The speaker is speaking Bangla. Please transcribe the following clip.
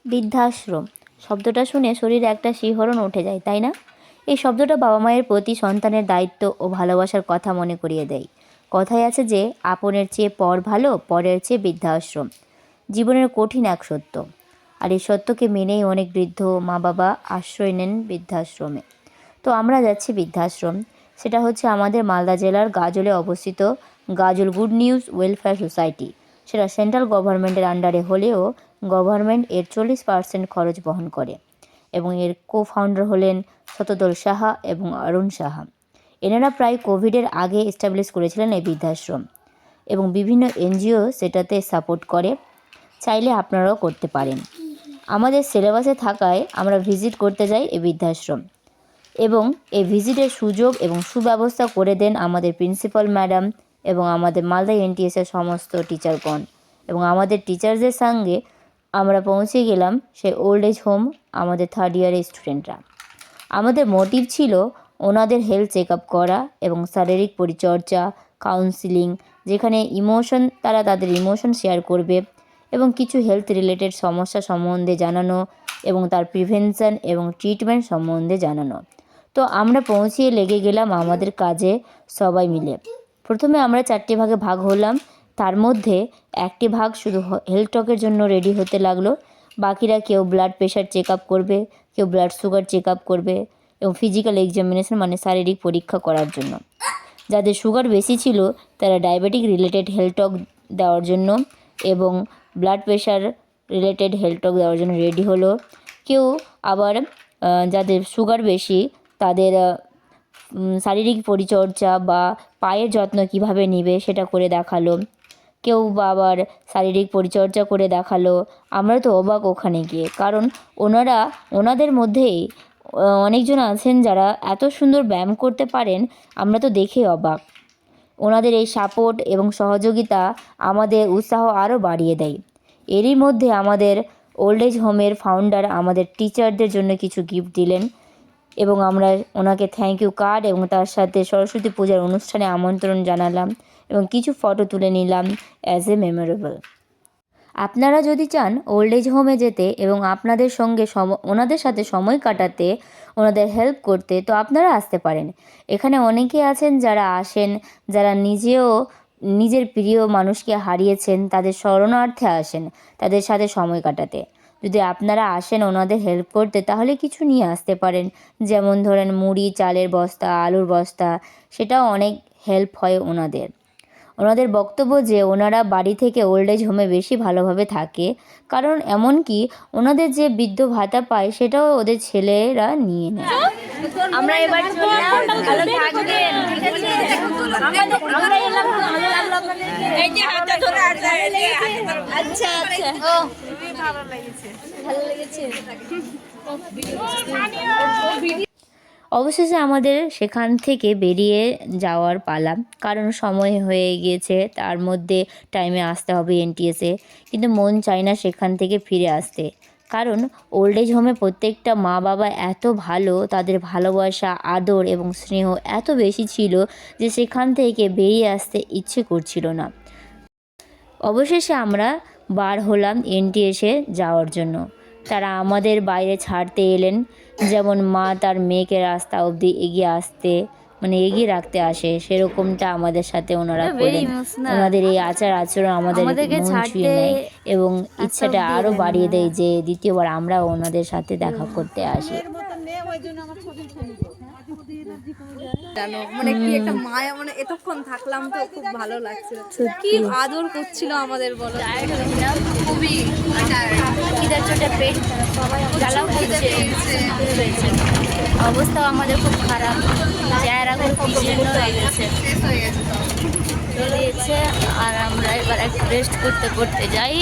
বৃদ্ধাশ্রম শব্দটা শুনে শরীরে একটা শিহরণ উঠে যায়, তাই না? এই শব্দটা বাবা মায়ের প্রতি সন্তানের দায়িত্ব ও ভালোবাসার কথা মনে করিয়ে দেয়। কথায় আছে যে আপনের চেয়ে পর ভালো, পরের চেয়ে বৃদ্ধাশ্রম। জীবনের কঠিন এক সত্য, আর এই সত্যকে মেনেই অনেক বৃদ্ধ মা বাবা আশ্রয় নেন বৃদ্ধাশ্রমে। তো আমরা যাচ্ছি বৃদ্ধাশ্রম। সেটা হচ্ছে আমাদের মালদা জেলার গাজলে অবস্থিত গাজল গুড নিউজ ওয়েলফেয়ার সোসাইটি। সেটা সেন্ট্রাল গভর্নমেন্টের আন্ডারে হলেও গভর্নমেন্ট এর 40% খরচ বহন করে, এবং এর কো-ফাউন্ডার হলেন শতদল সাহা এবং অরুণ সাহা। এনারা প্রায় কোভিডের আগে এস্টাবলিশ করেছিলেন এই বৃদ্ধাশ্রম, এবং বিভিন্ন এনজিও সেটাতে সাপোর্ট করে। চাইলে আপনারাও করতে পারেন। আমাদের সিলেবাসে থাকায় আমরা ভিজিট করতে যাই এই বৃদ্ধাশ্রম, এবং এই ভিজিটের সুযোগ এবং সুব্যবস্থা করে দেন আমাদের প্রিন্সিপাল ম্যাডাম এবং আমাদের মালদা এনটিএসের সমস্ত টিচারগণ। এবং আমাদের টিচারদের সঙ্গে আমরা পৌঁছে গেলাম সেই ওল্ড এজ হোম আমাদের 3rd ইয়ারের স্টুডেন্টরা। আমাদের মোটিভ ছিল ওনাদের হেলথ চেক আপ করা এবং শারীরিক পরিচর্যা, কাউন্সিলিং, যেখানে তারা তাদের ইমোশন শেয়ার করবে, এবং কিছু হেলথ রিলেটেড সমস্যা সম্বন্ধে জানানো এবং তার প্রিভেনশন এবং ট্রিটমেন্ট সম্বন্ধে জানানো। তো আমরা পৌঁছিয়ে লেগে গেলাম আমাদের কাজে সবাই মিলে। প্রথমে আমরা 4টে ভাগে ভাগ হলাম। তার মধ্যে একটি ভাগ শুধু হেলথ টকের জন্য রেডি হতে লাগলো। বাকিরা কেউ ব্লাড প্রেশার চেক আপ করবে, কেউ ব্লাড সুগার চেক আপ করবে, এবং ফিজিক্যাল এক্সামিনেশন মানে শারীরিক পরীক্ষা করার জন্য। যাদের সুগার বেশি ছিল তারা ডায়াবেটিক রিলেটেড হেলথ টক দেওয়ার জন্য এবং ব্লাড প্রেশার রিলেটেড হেলথ টক দেওয়ার জন্য রেডি হলো। কেউ আবার যাদের সুগার বেশি তাদের শারীরিক পরিচর্যা বা পায়ের যত্ন কিভাবে নেবে সেটা করে দেখালো। কেউ বা আবার শারীরিক পরিচর্যা করে দেখালো। আমরা তো অবাক ওখানে গিয়ে, কারণ ওনাদের মধ্যেই অনেকজন আছেন যারা এত সুন্দর ব্যায়াম করতে পারেন, আমরা তো দেখে অবাক। ওনাদের এই সাপোর্ট এবং সহযোগিতা আমাদের উৎসাহ আরও বাড়িয়ে দেয়। এরই মধ্যে আমাদের ওল্ড এজ হোমের ফাউন্ডার আমাদের টিচারদের জন্য কিছু গিফট দিলেন, এবং আমরা ওনাকে থ্যাংক ইউ কার্ড এবং তার সাথে সরস্বতী পূজার অনুষ্ঠানে আমন্ত্রণ জানালাম এবং কিছু ফটো তুলে নিলাম অ্যাজ এ মেমোরেবল। আপনারা যদি চান ওল্ড এজ হোমে যেতে এবং আপনাদের সঙ্গে ওনাদের সাথে সময় কাটাতে, ওনাদের হেল্প করতে, তো আপনারা আসতে পারেন। এখানে অনেকে আছেন যারা আসেন, যারা নিজেও নিজের প্রিয় মানুষকে হারিয়েছেন, তাদের স্মরণার্থে আসেন তাদের সাথে সময় কাটাতে। যদি আপনারা আসেন ওনাদের হেল্প করতে, তাহলে কিছু নিয়ে আসতে পারেন, যেমন ধরেন মুড়ি, চালের বস্তা, আলুর বস্তা, সেটাও অনেক হেল্প হয় ওনাদের বক্তব্য যে ওনারা বাড়ি থেকে ওল্ড এজ হোমে বেশি ভালোভাবে থাকে, কারণ এমনকি ওনাদের যে বৃদ্ধ ভাতা পায় সেটাও ওদের ছেলেরা নিয়ে নেয়। আমরা এবার চললাম, ভালো থাকবেন, ঠিক আছে? আমরা এলাম, ভালো লাগলো আপনাদের। এই যে হাতটা ধরে আচ্ছা আচ্ছা, ও ভালো লেগেছে। অবশেষে আমাদের সেখান থেকে বেরিয়ে যাওয়ার পালা, কারণ সময় হয়ে গিয়েছে, তার মধ্যে টাইমে আসতে হবে এনটিএসে। কিন্তু মন চায় না সেখান থেকে ফিরে আসতে, কারণ ওল্ড এজ হোমে প্রত্যেকটা মা বাবা এত ভালো, তাদের ভালোবাসা, আদর এবং স্নেহ এত বেশি ছিল যে সেখান থেকে বেরিয়ে আসতে ইচ্ছে করছিল না। অবশেষে আমরা বার হলাম এনটিএসে যাওয়ার জন্য। তারা আমাদের বাইরে ছাড়তে এলেন, যেমন মা তার মেয়েকে রাস্তা অবধি এগিয়ে রাখতে আসে, সেরকমটা আমাদের সাথে ওনারা করেন। ওনাদের এই আচার আচরণ আমাদের মন ছুঁয়ে নেয় এবং ইচ্ছাটা আরও বাড়িয়ে দেয় যে দ্বিতীয়বার আমরা ওনাদের সাথে দেখা করতে আসি। জানো কি একটা মায়া, এতক্ষণ থাকলাম তো খুব ভালো লাগছিল, কি আদর করছিল আমাদের, বলো। খুবই খিদার চোটে পেট জ্বালাও করছে, অবস্থাও আমাদের খুব খারাপ, চেহারাগুলো খুব জীর্ণ হয়ে গেছে, চলে গেছে। আর আমরা এবার একটু রেস্ট করতে যাই।